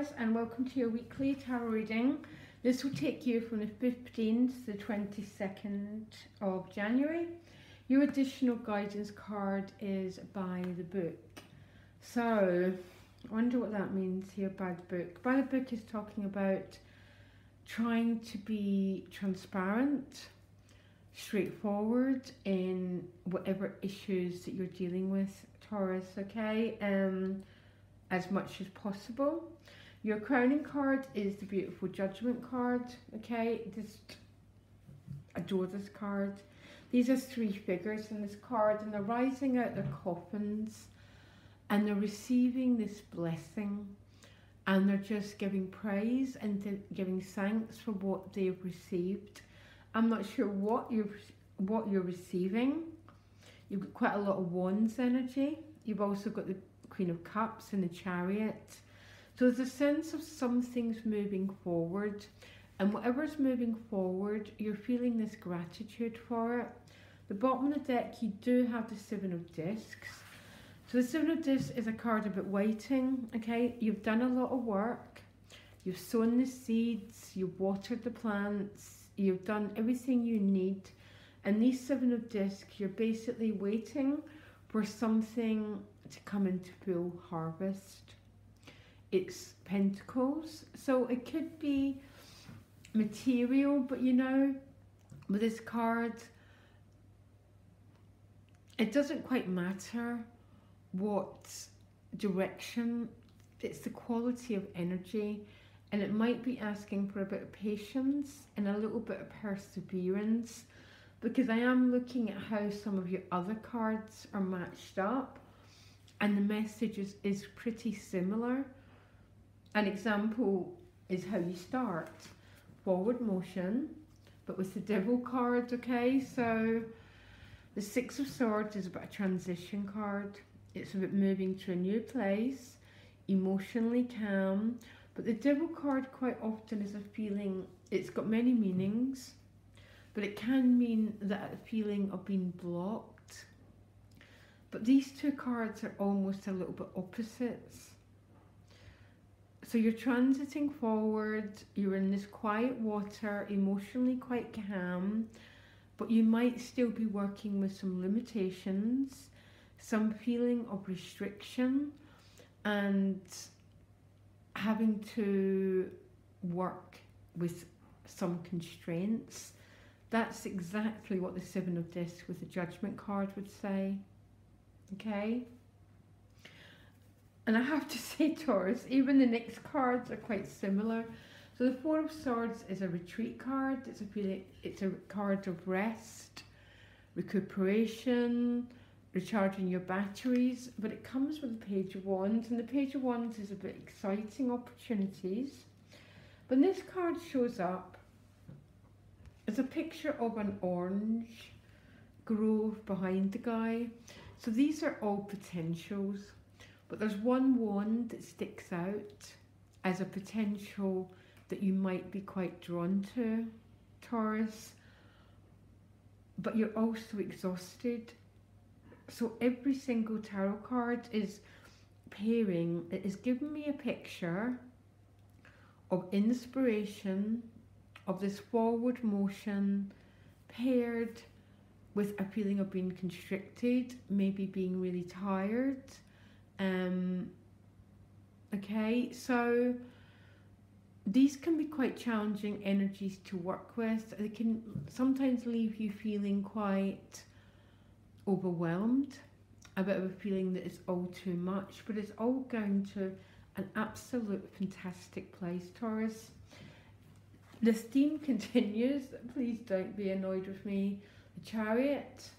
Taurus, and welcome to your weekly tarot reading. This will take you from the 15th to the 22nd of January. Your additional guidance card is by the book. So, I wonder what that means here by the book. By the book is talking about trying to be transparent, straightforward in whatever issues that you're dealing with, Taurus, okay? As much as possible. Your crowning card is the beautiful Judgment card, okay? Just adore this card. These are three figures in this card, and they're rising out their coffins, and they're receiving this blessing, and they're just giving praise and giving thanks for what they've received. I'm not sure what you're receiving. You've got quite a lot of Wands energy. You've also got the Queen of Cups and the Chariot. So there's a sense of something's moving forward, and whatever's moving forward, you're feeling this gratitude for it. The bottom of the deck, you do have the Seven of Discs. So the Seven of Discs is a card about waiting, okay? You've done a lot of work. You've sown the seeds, you've watered the plants, you've done everything you need. And these Seven of Discs, you're basically waiting for something to come into full harvest. It's Pentacles, so it could be material, but you know, with this card, it doesn't quite matter what direction. It's the quality of energy, and it might be asking for a bit of patience and a little bit of perseverance, because I am looking at how some of your other cards are matched up, and the message is pretty similar. An example is how you start. Forward motion, but with the Devil card, okay? So the Six of Swords is about a transition card. It's about moving to a new place, emotionally calm. But the Devil card quite often is a feeling, it's got many meanings, but it can mean that feeling of being blocked. But these two cards are almost a little bit opposites. So you're transiting forward, you're in this quiet water, emotionally quite calm, but you might still be working with some limitations, some feeling of restriction, and having to work with some constraints. That's exactly what the Seven of Discs with the Judgment card would say. Okay, and I have to say, Taurus, even the next cards are quite similar. So the Four of Swords is a retreat card. It's a card of rest, recuperation, recharging your batteries, but it comes with the Page of Wands, and the Page of Wands is about exciting opportunities. When this card shows up, it's a picture of an orange grove behind the guy. So these are all potentials, but there's one wand that sticks out as a potential that you might be quite drawn to, Taurus, but you're also exhausted. So every single tarot card is pairing, it is giving me a picture of inspiration, of this forward motion paired with a feeling of being constricted, maybe being really tired. Okay, so these can be quite challenging energies to work with. They can sometimes leave you feeling quite overwhelmed, a bit of a feeling that it's all too much, but it's all going to an absolute fantastic place, Taurus. This theme continues. Please don't be annoyed with me. The Chariot,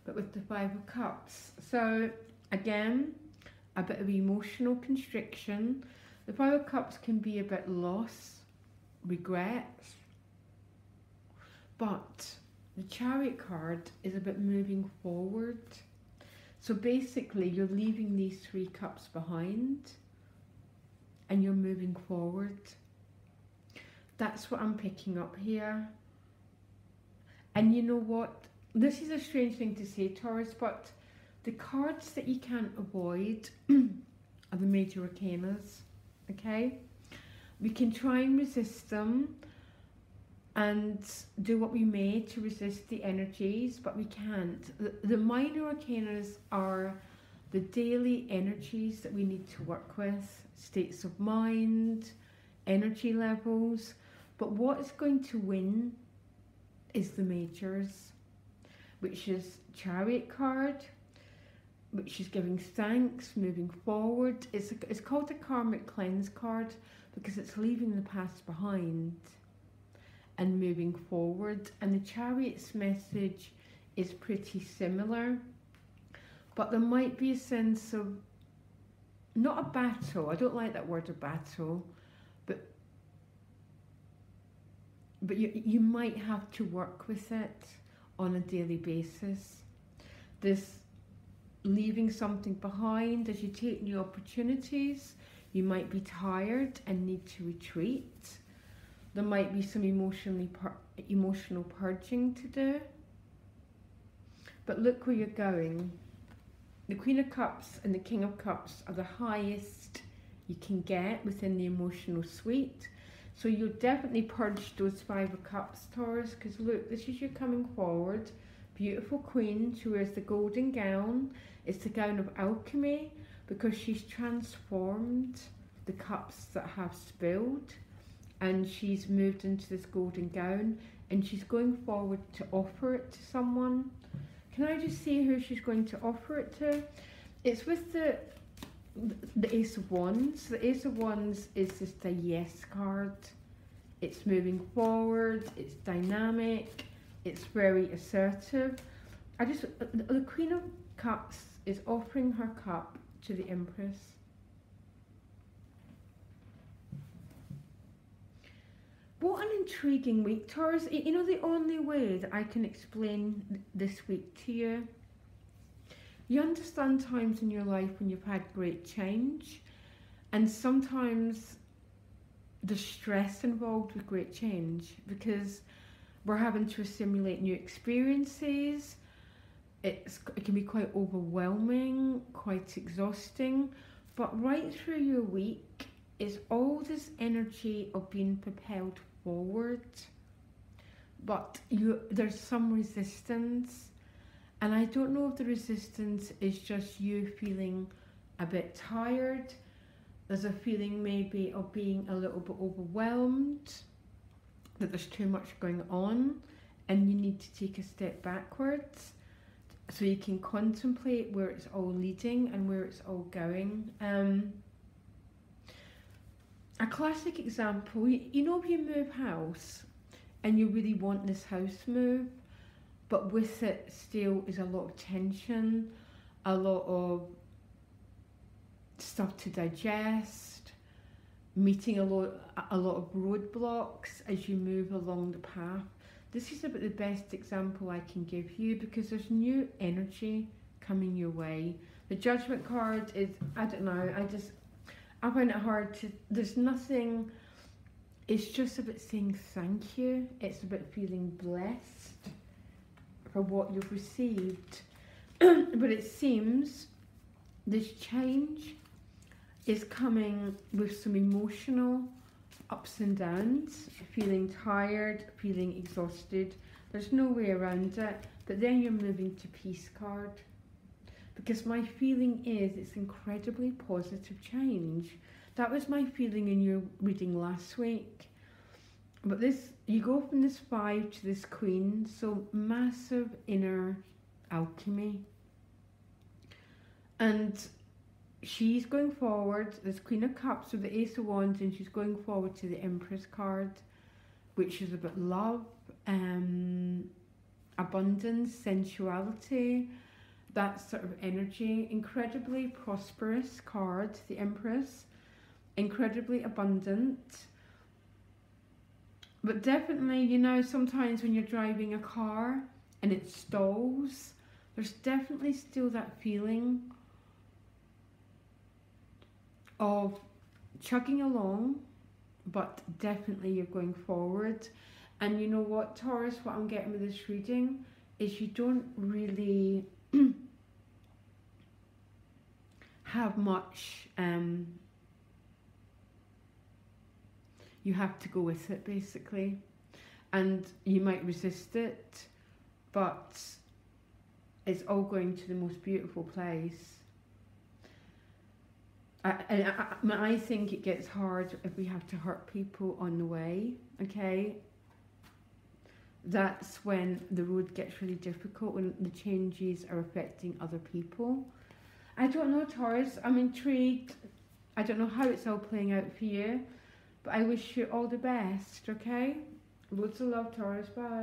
but with the Five of Cups. So again, a bit of emotional constriction. The Five of Cups can be about loss, regret, but the Chariot card is about moving forward. So basically, you're leaving these three cups behind and you're moving forward. That's what I'm picking up here. And you know what? This is a strange thing to say, Taurus, but the cards that you can't avoid are the major arcanas, okay? We can try and resist them and do what we may to resist the energies, but we can't. The minor arcanas are the daily energies that we need to work with, states of mind, energy levels. But what is going to win is the majors, which is Chariot card, which is giving thanks, moving forward. It's called the Karmic Cleanse card because it's leaving the past behind and moving forward. And the Chariot's message is pretty similar, but there might be a sense of, not a battle, I don't like that word, a battle, but you might have to work with it on a daily basis. This leaving something behind as you take new opportunities. You might be tired and need to retreat. There might be some emotional purging to do. But look where you're going. The Queen of Cups and the King of Cups are the highest you can get within the emotional suite. So you'll definitely purge those Five of Cups, Taurus, because look, this is you coming forward. Beautiful Queen. She wears the golden gown. It's the gown of alchemy because she's transformed the cups that have spilled, and she's moved into this golden gown, and she's going forward to offer it to someone. Can I just see who she's going to offer it to? It's with the Ace of Wands. The Ace of Wands is just a yes card. It's moving forward, it's dynamic, it's very assertive. The Queen of Cups is offering her cup to the Empress. What an intriguing week, Taurus. You know, the only way that I can explain this week to you, you understand times in your life when you've had great change, and sometimes the stress involved with great change, because we're having to assimilate new experiences. It can be quite overwhelming, quite exhausting, but right through your week is all this energy of being propelled forward, but there's some resistance. And I don't know if the resistance is just you feeling a bit tired. There's a feeling maybe of being a little bit overwhelmed, that there's too much going on and you need to take a step backwards so you can contemplate where it's all leading and where it's all going. A classic example, you know, if you move house and you really want this house move, but with it still is a lot of tension, a lot of stuff to digest, meeting a lot of roadblocks as you move along the path. This is about the best example I can give you because there's new energy coming your way. The Judgment card is, I don't know, I find it hard to, there's nothing, it's just about saying thank you. It's about feeling blessed for what you've received. But it seems this change is coming with some emotional ups and downs, feeling tired, feeling exhausted. There's no way around it. But then you're moving to Peace card, because my feeling is it's incredibly positive change. That was my feeling in your reading last week. But this, you go from this 5 to this Queen, so massive inner alchemy. And she's going forward, this Queen of Cups with the Ace of Wands, and she's going forward to the Empress card, which is about love, abundance, sensuality, that sort of energy. Incredibly prosperous card, the Empress, incredibly abundant. But definitely, you know, sometimes when you're driving a car and it stalls, there's definitely still that feeling of chugging along, but definitely you're going forward. And you know what, Taurus, what I'm getting with this reading is you don't really have much you have to go with it basically. And you might resist it, but it's all going to the most beautiful place. I think it gets hard if we have to hurt people on the way, okay? That's when the road gets really difficult, when the changes are affecting other people. I don't know, Taurus, I'm intrigued. I don't know how it's all playing out for you, but I wish you all the best, okay? Loads of love, Taurus, bye.